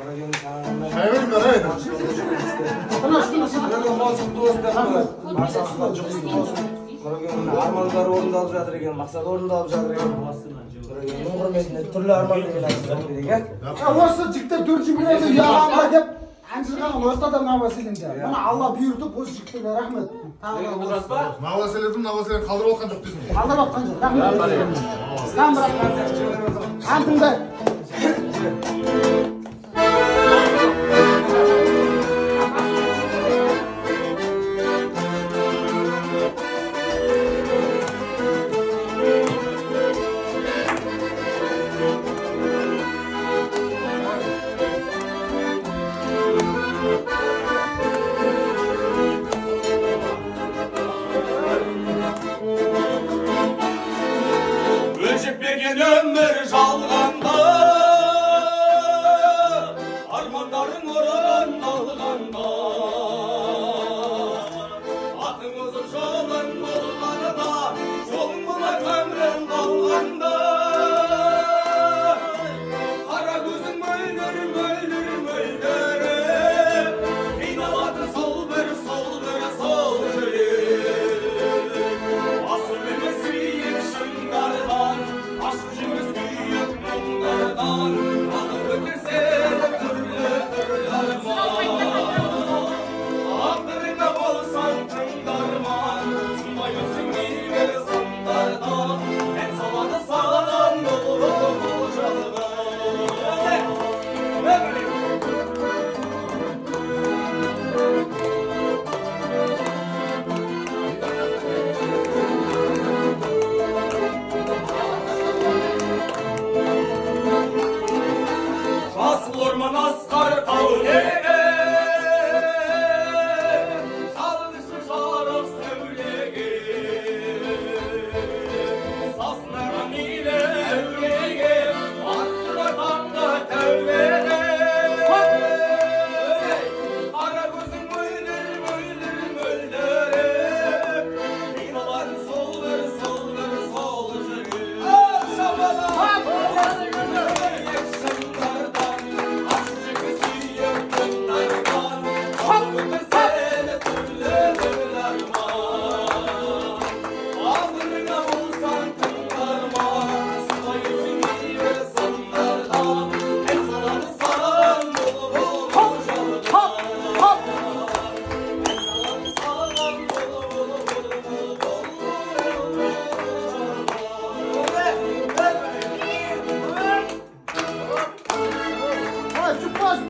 Hayır mı? Hayır. Armanlar orundalып жатыр ekan, maqsad orundalып жатыр ekan. Buning hurmatine turli armon degan aytib ekan. Осы жігіттер 4 жігіттер яғанға деп әншілған ортада наваселенді. Мұны Алла бұйыртып осы жігіттерге рахмет. Наваселердің қалдырып отқан жоқ дейсің. Қалдырып отқан жоқ. Рахмет. Антыңда. Ömür жалғанда, армандарың ораған алғанда, атың ұзып жолың болғанда, жолың болар өмірің қалғанда, қара көзің мөлдір, мөлдір, мөлдір, қиналады сол бір жүрек. Асыл емес биік шыңдардан, ашып жүрміз күйік мұңдардан, ағып өтірсе түрлі арман. Ақырында болсаң тыңдарман, сынбай өтсің небір сындардан, ән салады саған бұл жалған. Asıl orman asqar tağ